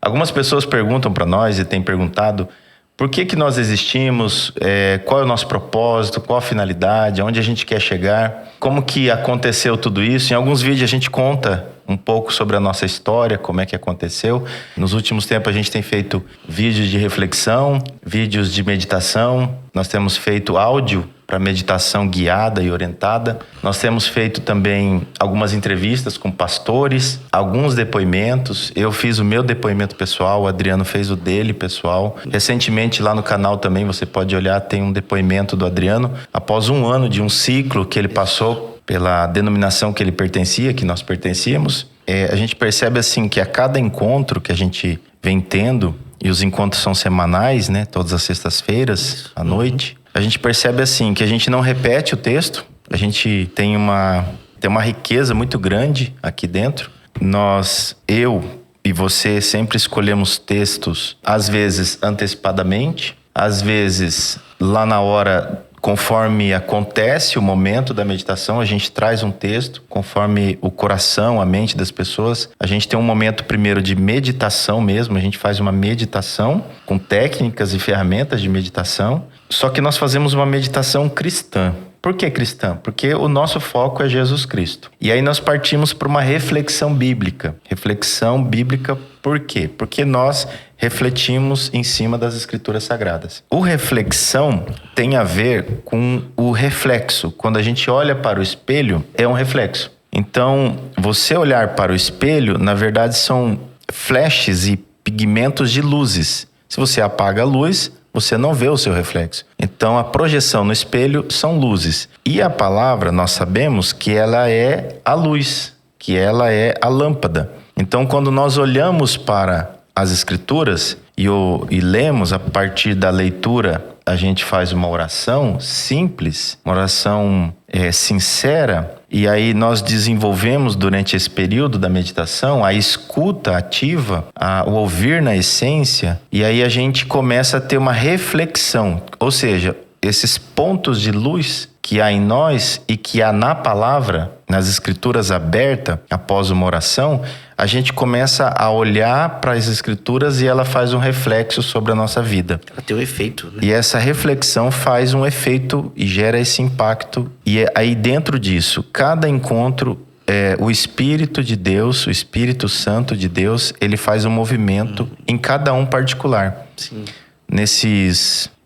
Algumas pessoas perguntam para nós e têm perguntado por que nós existimos, qual é o nosso propósito, qual a finalidade, aonde a gente quer chegar, como que aconteceu tudo isso. Em alguns vídeos a gente conta um pouco sobre a nossa história, como é que aconteceu. Nos últimos tempos a gente tem feito vídeos de reflexão, vídeos de meditação. Nós temos feito áudio para meditação guiada e orientada. Nós temos feito também algumas entrevistas com pastores, alguns depoimentos. Eu fiz o meu depoimento pessoal, o Adriano fez o dele pessoal. Recentemente lá no canal também, você pode olhar, tem um depoimento do Adriano. Após um ano de um ciclo que ele passou pela denominação que ele pertencia, que nós pertencíamos, a gente percebe assim que a cada encontro que a gente vem tendo, e os encontros são semanais, né? Todas as sextas-feiras, à noite, a gente percebe assim que a gente não repete o texto, a gente tem uma riqueza muito grande aqui dentro. Eu e você sempre escolhemos textos, às vezes antecipadamente, às vezes lá na hora, conforme acontece o momento da meditação, a gente traz um texto, conforme o coração, a mente das pessoas. A gente tem um momento primeiro de meditação mesmo, a gente faz uma meditação com técnicas e ferramentas de meditação. Só que nós fazemos uma meditação cristã. Por que cristã? Porque o nosso foco é Jesus Cristo. E aí nós partimos para uma reflexão bíblica. Reflexão bíblica por quê? Porque nós refletimos em cima das Escrituras Sagradas. O reflexão tem a ver com o reflexo. Quando a gente olha para o espelho, é um reflexo. Então, você olhar para o espelho, na verdade, são flashes e pigmentos de luzes. Se você apaga a luz, você não vê o seu reflexo. Então, a projeção no espelho são luzes. E a palavra, nós sabemos que ela é a luz, que ela é a lâmpada. Então, quando nós olhamos para as Escrituras e lemos a partir da leitura, a gente faz uma oração simples, uma oração sincera, e aí nós desenvolvemos durante esse período da meditação a escuta ativa, o ouvir na essência, e aí a gente começa a ter uma reflexão, ou seja, esses pontos de luz que há em nós e que há na palavra, nas Escrituras abertas, após uma oração, a gente começa a olhar para as Escrituras e ela faz um reflexo sobre a nossa vida. Ela tem um efeito, né? E essa reflexão faz um efeito e gera esse impacto. E aí dentro disso, cada encontro, o Espírito de Deus, o Espírito Santo de Deus, ele faz um movimento em cada um particular. Sim.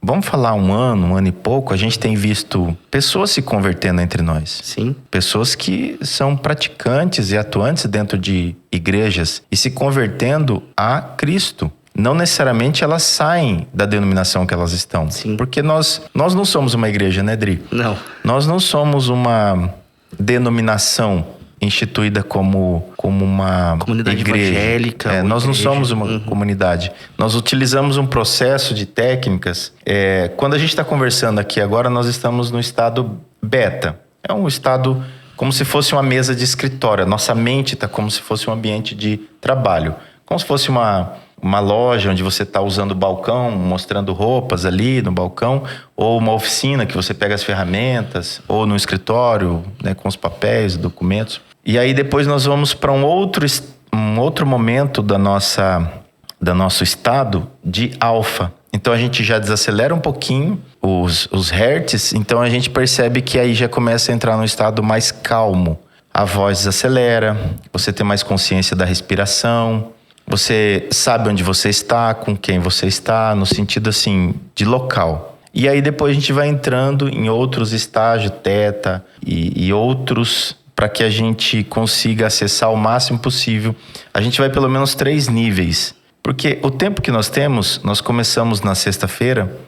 Vamos falar um ano e pouco, a gente tem visto pessoas se convertendo entre nós. Sim. Pessoas que são praticantes e atuantes dentro de igrejas e se convertendo a Cristo. Não necessariamente elas saem da denominação que elas estão. Sim. Porque nós não somos uma igreja, né, Dri? Não. Nós não somos uma denominação instituída como uma comunidade igreja. evangélica. Nós não igreja. somos uma comunidade. Nós utilizamos um processo de técnicas. Quando a gente está conversando aqui agora, nós estamos no estado beta. É um estado como se fosse uma mesa de escritório. Nossa mente está como se fosse um ambiente de trabalho. Como se fosse uma loja onde você está usando o balcão, mostrando roupas ali no balcão, ou uma oficina que você pega as ferramentas, ou no escritório, né, com os papéis, documentos. E aí depois nós vamos para um outro momento do nosso estado de alfa. Então a gente já desacelera um pouquinho os hertz, então a gente percebe que aí já começa a entrar num estado mais calmo. A voz desacelera, você tem mais consciência da respiração, você sabe onde você está, com quem você está, no sentido assim, de local. E aí depois a gente vai entrando em outros estágios, teta e outros, para que a gente consiga acessar o máximo possível. A gente vai pelo menos 3 níveis. Porque o tempo que nós temos, nós começamos na sexta-feira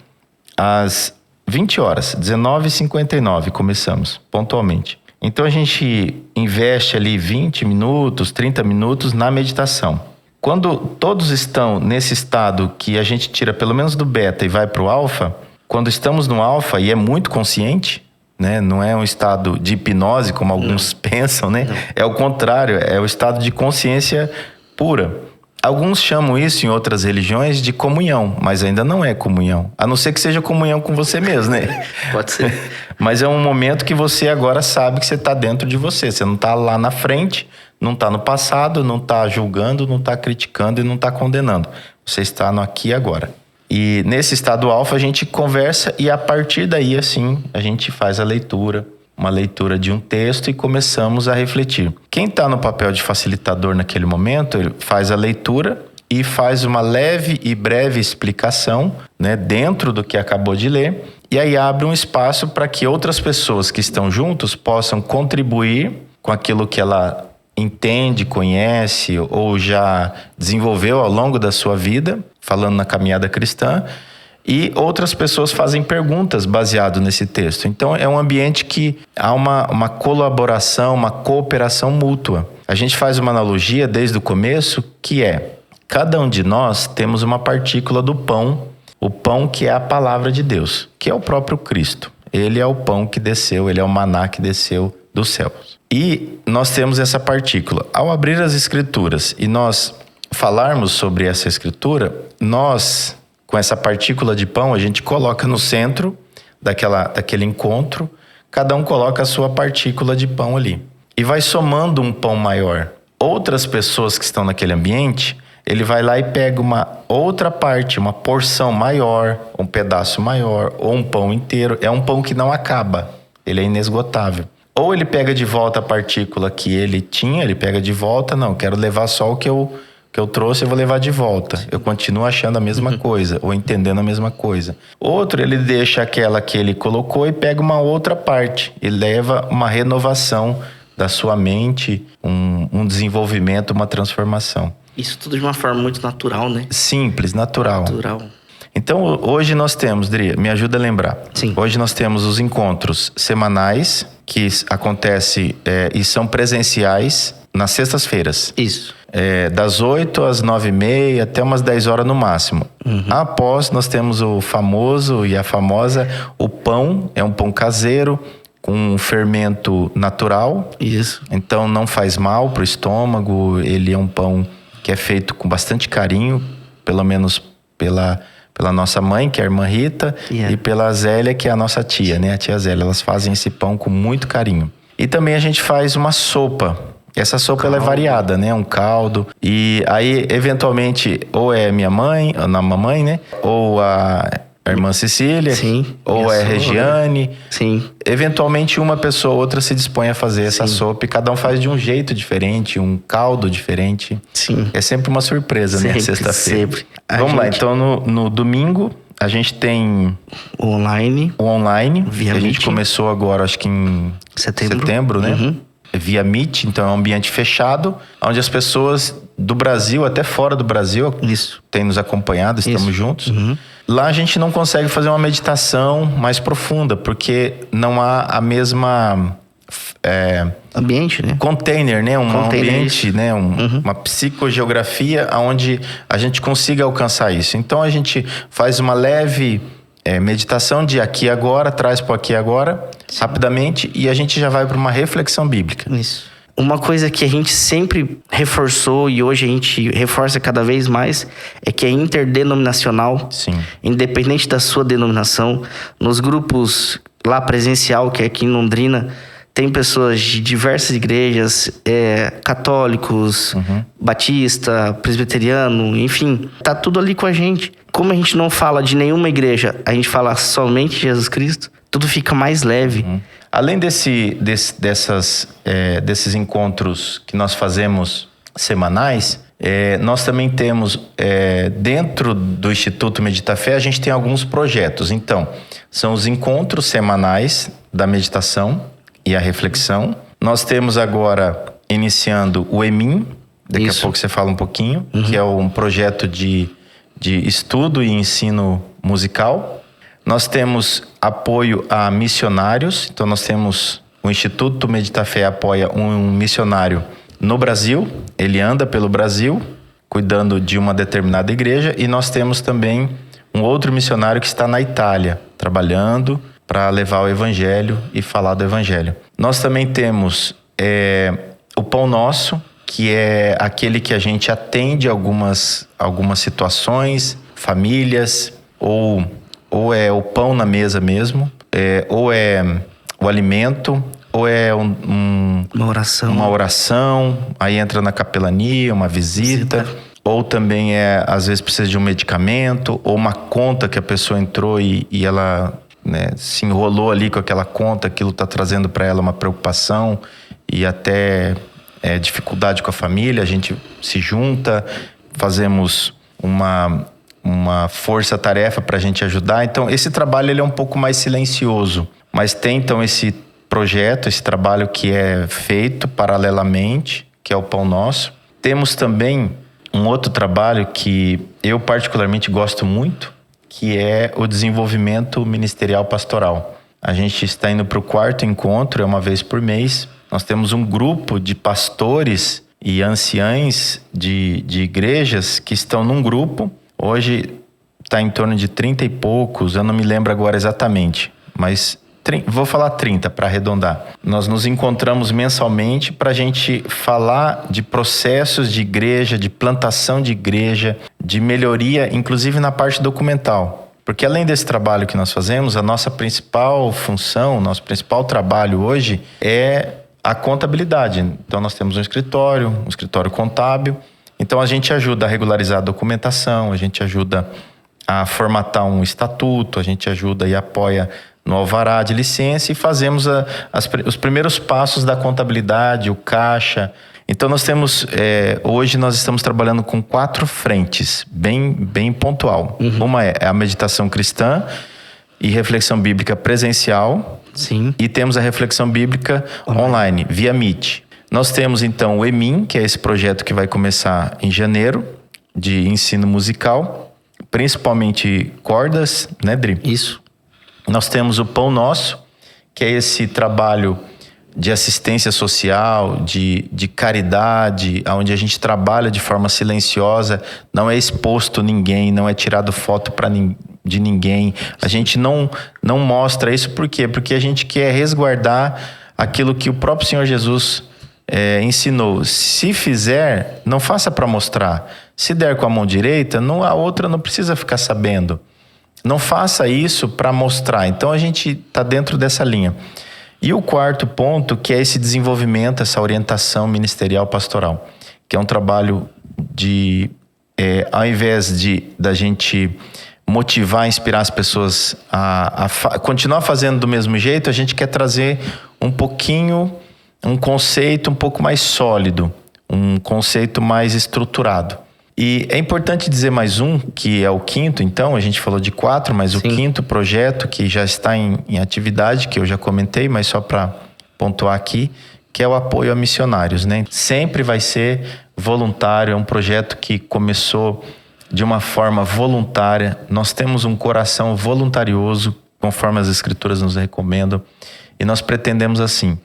às 20 horas, 19h59 começamos, pontualmente. Então a gente investe ali 20 minutos, 30 minutos na meditação. Quando todos estão nesse estado que a gente tira pelo menos do beta e vai para o alfa, quando estamos no alfa e é muito consciente, né? Não é um estado de hipnose como alguns pensam, né? É o contrário, é o estado de consciência pura. Alguns chamam isso em outras religiões de comunhão, mas ainda não é comunhão. A não ser que seja comunhão com você mesmo, né? Pode ser. Mas é um momento que você agora sabe que você está dentro de você. Você não está lá na frente, não está no passado, não está julgando, não está criticando e não está condenando. Você está no aqui e agora. E nesse estado alfa a gente conversa e a partir daí, assim, a gente faz a leitura, uma leitura de um texto e começamos a refletir. Quem está no papel de facilitador naquele momento, ele faz a leitura e faz uma leve e breve explicação, né, dentro do que acabou de ler, e aí abre um espaço para que outras pessoas que estão juntos possam contribuir com aquilo que ela entende, conhece ou já desenvolveu ao longo da sua vida, falando na caminhada cristã, e outras pessoas fazem perguntas baseado nesse texto. Então é um ambiente que há uma colaboração, uma cooperação mútua. A gente faz uma analogia desde o começo que é: cada um de nós temos uma partícula do pão, o pão que é a palavra de Deus, que é o próprio Cristo. Ele é o pão que desceu, ele é o maná que desceu dos céus. E nós temos essa partícula. Ao abrir as escrituras e nós falarmos sobre essa escritura, nós, com essa partícula de pão, a gente coloca no centro daquele encontro, cada um coloca a sua partícula de pão ali. E vai somando um pão maior. Outras pessoas que estão naquele ambiente, ele vai lá e pega uma outra parte, uma porção maior, um pedaço maior, ou um pão inteiro. É um pão que não acaba, ele é inesgotável. Ou ele pega de volta a partícula que ele tinha, ele pega de volta, não, quero levar só o que eu trouxe, eu vou levar de volta. Eu continuo achando a mesma coisa, ou entendendo a mesma coisa. Outro, ele deixa aquela que ele colocou e pega uma outra parte, e leva uma renovação da sua mente, um desenvolvimento, uma transformação. Isso tudo de uma forma muito natural, né? Simples, natural. Natural. Então, hoje nós temos, Dri, me ajuda a lembrar. Sim. Hoje nós temos os encontros semanais, que acontecem e são presenciais nas sextas-feiras. Isso. Das 8 às 9h30, até umas 10 horas no máximo. Após, nós temos o famoso e a famosa, o pão, é um pão caseiro, com um fermento natural. Isso. Então, não faz mal para o estômago, ele é um pão que é feito com bastante carinho, pelo menos pela nossa mãe, que é a irmã Rita, e pela Zélia, que é a nossa tia, né? A tia Zélia. Elas fazem esse pão com muito carinho. E também a gente faz uma sopa. Essa sopa ela é variada, né? Um caldo. E aí, eventualmente, ou é minha mãe, a mamãe, né? Ou a irmã Cecília. Sim. Ou é a Regiane. Sim. Eventualmente, uma pessoa ou outra se dispõe a fazer essa sopa. E cada um faz de um jeito diferente, um caldo diferente. Sim. É sempre uma surpresa, né? Sexta-feira. Sempre. Vamos lá, então no domingo a gente tem o online via a gente começou agora, acho que em setembro, né? Via Meet, então é um ambiente fechado, onde as pessoas do Brasil, até fora do Brasil, têm nos acompanhado, estamos juntos. Lá a gente não consegue fazer uma meditação mais profunda, porque não há a mesma... ambiente, né? Container, né? Ambiente, né? Uma psicogeografia onde a gente consiga alcançar isso. Então, a gente faz uma leve meditação de aqui e agora, traz para aqui e agora, rapidamente, e a gente já vai para uma reflexão bíblica. Isso. Uma coisa que a gente sempre reforçou e hoje a gente reforça cada vez mais é que é interdenominacional. Sim. Independente da sua denominação. Nos grupos lá presencial, que é aqui em Londrina, tem pessoas de diversas igrejas, católicos, batista, presbiteriano, enfim. Tá tudo ali com a gente. Como a gente não fala de nenhuma igreja, a gente fala somente de Jesus Cristo, tudo fica mais leve. Além desses encontros que nós fazemos semanais, nós também temos, dentro do Instituto Meditafé, a gente tem alguns projetos. Então, são os encontros semanais da meditação e a reflexão. Nós temos agora, iniciando o EMIM, daqui a pouco você fala um pouquinho, que é um projeto de estudo e ensino musical. Nós temos apoio a missionários, então nós temos o Instituto Meditafé apoia um missionário no Brasil, ele anda pelo Brasil, cuidando de uma determinada igreja, e nós temos também um outro missionário que está na Itália, trabalhando para levar o evangelho e falar do evangelho. Nós também temos o Pão Nosso, que é aquele que a gente atende algumas situações, famílias, ou é o pão na mesa mesmo, ou é o alimento, ou é uma oração, aí entra na capelania, uma visita. Ou também às vezes precisa de um medicamento, ou uma conta que a pessoa entrou e ela, né, se enrolou ali com aquela conta, aquilo está trazendo para ela uma preocupação e até dificuldade com a família. A gente se junta, fazemos uma força-tarefa para a gente ajudar. Então, esse trabalho ele é um pouco mais silencioso, mas tem então esse projeto, esse trabalho que é feito paralelamente, que é o Pão Nosso. Temos também um outro trabalho que eu particularmente gosto muito, que é o desenvolvimento ministerial pastoral. A gente está indo para o 4º encontro, é uma vez por mês. Nós temos um grupo de pastores e anciães de igrejas que estão num grupo. Hoje está em torno de 30 e poucos, eu não me lembro agora exatamente, mas vou falar 30 para arredondar. Nós nos encontramos mensalmente para a gente falar de processos de igreja, de plantação de igreja, de melhoria, inclusive na parte documental. Porque além desse trabalho que nós fazemos, a nossa principal função, nosso principal trabalho hoje é a contabilidade. Então nós temos um escritório contábil. Então a gente ajuda a regularizar a documentação, a gente ajuda a formatar um estatuto, a gente ajuda e apoia no alvará de licença e fazemos os primeiros passos da contabilidade, o caixa. Então nós temos, hoje nós estamos trabalhando com 4 frentes, bem pontual. Uma é a meditação cristã e reflexão bíblica presencial. Sim. E temos a reflexão bíblica online, via Meet. Nós temos então o EMIM, que é esse projeto que vai começar em janeiro, de ensino musical, principalmente cordas, né, Dri? Isso. Nós temos o Pão Nosso, que é esse trabalho de assistência social, de caridade, onde a gente trabalha de forma silenciosa, não é exposto ninguém, não é tirado foto de ninguém. A gente não mostra isso, por quê? Porque a gente quer resguardar aquilo que o próprio Senhor Jesus ensinou. Se fizer, não faça para mostrar. Se der com a mão direita, a outra não precisa ficar sabendo. Não faça isso para mostrar. Então a gente está dentro dessa linha. E o 4º ponto, que é esse desenvolvimento, essa orientação ministerial pastoral, que é um trabalho de, ao invés da gente motivar, inspirar as pessoas a continuar fazendo do mesmo jeito, a gente quer trazer um conceito um pouco mais sólido, um conceito mais estruturado. E é importante dizer mais que é o 5º, então, a gente falou de 4, mas Sim. O 5º projeto que já está em atividade, que eu já comentei, mas só para pontuar aqui, que é o apoio a missionários, né? Sempre vai ser voluntário, é um projeto que começou de uma forma voluntária. Nós temos um coração voluntarioso, conforme as escrituras nos recomendam, e nós pretendemos assim,